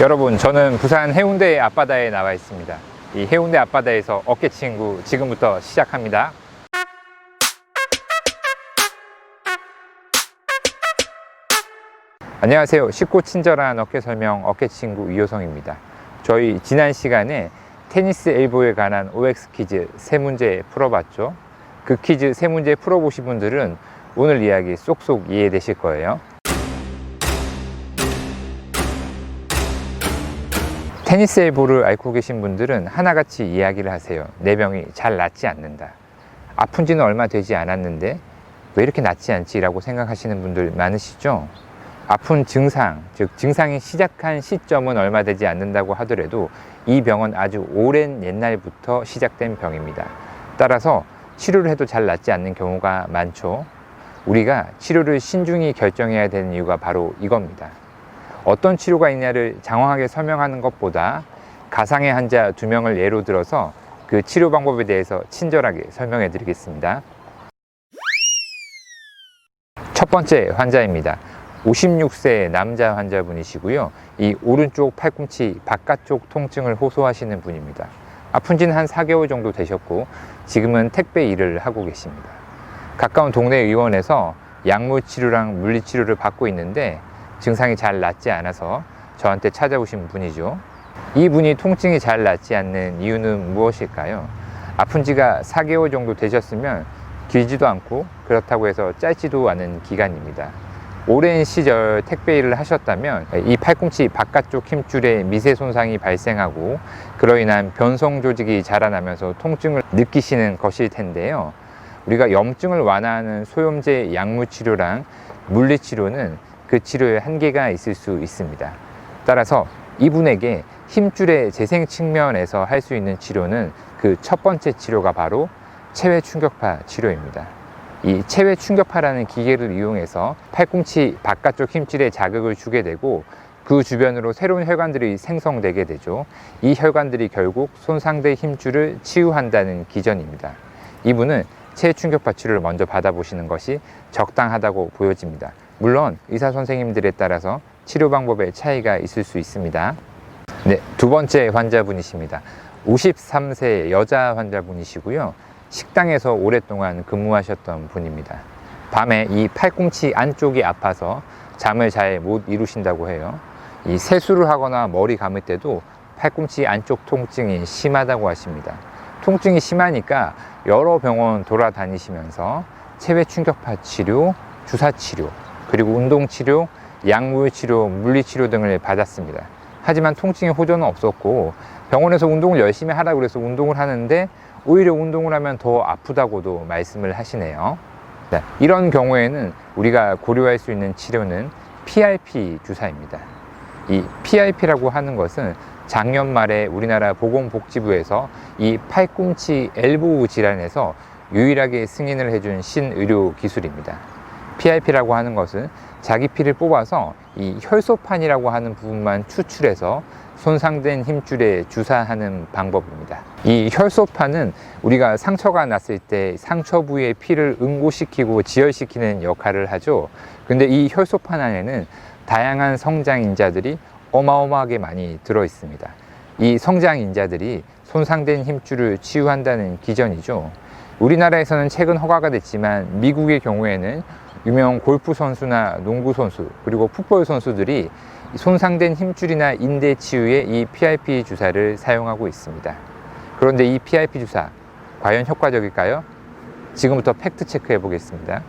여러분, 저는 부산 해운대 앞바다에 나와 있습니다. 이 해운대 앞바다에서 어깨친구 지금부터 시작합니다. 안녕하세요. 쉽고 친절한 어깨 설명 어깨친구 이효성입니다. 저희 지난 시간에 테니스 엘보에 관한 OX 퀴즈 3문제 풀어봤죠. 그 퀴즈 3문제 풀어보신 분들은 오늘 이야기 쏙쏙 이해되실 거예요. 테니스 엘보를 앓고 계신 분들은 하나같이 이야기를 하세요. 내 병이 잘 낫지 않는다. 아픈 지는 얼마 되지 않았는데 왜 이렇게 낫지 않지? 라고 생각하시는 분들 많으시죠? 아픈 증상, 즉 증상이 시작한 시점은 얼마 되지 않는다고 하더라도 이 병은 아주 오랜 옛날부터 시작된 병입니다. 따라서 치료를 해도 잘 낫지 않는 경우가 많죠. 우리가 치료를 신중히 결정해야 되는 이유가 바로 이겁니다. 어떤 치료가 있냐를 장황하게 설명하는 것보다 가상의 환자 2명을 예로 들어서 그 치료 방법에 대해서 친절하게 설명해 드리겠습니다. 첫 번째 환자입니다. 56세 남자 환자분이시고요. 이 오른쪽 팔꿈치 바깥쪽 통증을 호소하시는 분입니다. 아픈 지는 한 4개월 정도 되셨고 지금은 택배 일을 하고 계십니다. 가까운 동네 의원에서 약물 치료랑 물리 치료를 받고 있는데 증상이 잘 낫지 않아서 저한테 찾아오신 분이죠. 이분이 통증이 잘 낫지 않는 이유는 무엇일까요? 아픈 지가 4개월 정도 되셨으면 길지도 않고 그렇다고 해서 짧지도 않은 기간입니다. 오랜 시절 택배 일을 하셨다면 이 팔꿈치 바깥쪽 힘줄에 미세 손상이 발생하고 그로 인한 변성 조직이 자라나면서 통증을 느끼시는 것일 텐데요. 우리가 염증을 완화하는 소염제 약물 치료랑 물리 치료는 그 치료에 한계가 있을 수 있습니다. 따라서 이분에게 힘줄의 재생 측면에서 할 수 있는 치료는 그 첫 번째 치료가 바로 체외 충격파 치료입니다. 이 체외 충격파라는 기계를 이용해서 팔꿈치 바깥쪽 힘줄에 자극을 주게 되고 그 주변으로 새로운 혈관들이 생성되게 되죠. 이 혈관들이 결국 손상된 힘줄을 치유한다는 기전입니다. 이분은 체외 충격파 치료를 먼저 받아보시는 것이 적당하다고 보여집니다. 물론 의사 선생님들에 따라서 치료 방법에 차이가 있을 수 있습니다. 네, 두 번째 환자분이십니다. 53세 여자 환자분이시고요. 식당에서 오랫동안 근무하셨던 분입니다. 밤에 이 팔꿈치 안쪽이 아파서 잠을 잘 못 이루신다고 해요. 이 세수를 하거나 머리 감을 때도 팔꿈치 안쪽 통증이 심하다고 하십니다. 통증이 심하니까 여러 병원 돌아다니시면서 체외 충격파 치료, 주사 치료, 그리고 운동치료, 약물치료, 물리치료 등을 받았습니다. 하지만 통증의 호전은 없었고 병원에서 운동을 열심히 하라고 그래서 운동을 하는데 오히려 운동을 하면 더 아프다고도 말씀을 하시네요. 네, 이런 경우에는 우리가 고려할 수 있는 치료는 PRP 주사입니다. 이 PRP라고 하는 것은 작년 말에 우리나라 보건복지부에서 이 팔꿈치 엘보우 질환에서 유일하게 승인을 해준 신의료 기술입니다. PRP라고 하는 것은 자기 피를 뽑아서 이 혈소판이라고 하는 부분만 추출해서 손상된 힘줄에 주사하는 방법입니다. 이 혈소판은 우리가 상처가 났을 때 상처 부위의 피를 응고시키고 지혈시키는 역할을 하죠. 근데 이 혈소판 안에는 다양한 성장인자들이 어마어마하게 많이 들어 있습니다. 이 성장인자들이 손상된 힘줄을 치유한다는 기전이죠. 우리나라에서는 최근 허가가 됐지만 미국의 경우에는 유명 골프 선수나 농구 선수 그리고 풋볼 선수들이 손상된 힘줄이나 인대 치유에 이 PRP 주사를 사용하고 있습니다. 그런데 이 PRP 주사 과연 효과적일까요? 지금부터 팩트 체크해 보겠습니다.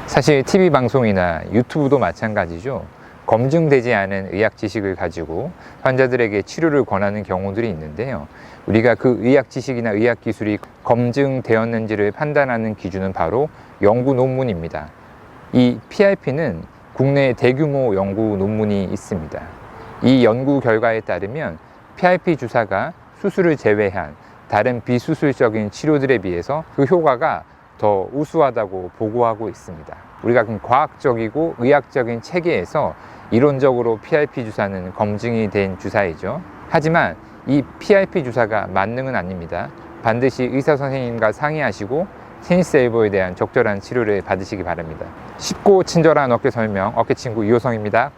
사실 TV 방송이나 유튜브도 마찬가지죠. 검증되지 않은 의학 지식을 가지고 환자들에게 치료를 권하는 경우들이 있는데요. 우리가 그 의학 지식이나 의학 기술이 검증되었는지를 판단하는 기준은 바로 연구 논문입니다. 이 PRP는 국내에 대규모 연구 논문이 있습니다. 이 연구 결과에 따르면 PRP 주사가 수술을 제외한 다른 비수술적인 치료들에 비해서 그 효과가 더 우수하다고 보고하고 있습니다. 우리가 과학적이고 의학적인 체계에서 이론적으로 PRP 주사는 검증이 된 주사이죠. 하지만 이 PRP 주사가 만능은 아닙니다. 반드시 의사 선생님과 상의하시고 테니스 엘보에 대한 적절한 치료를 받으시기 바랍니다. 쉽고 친절한 어깨 설명, 어깨친구 이호성입니다.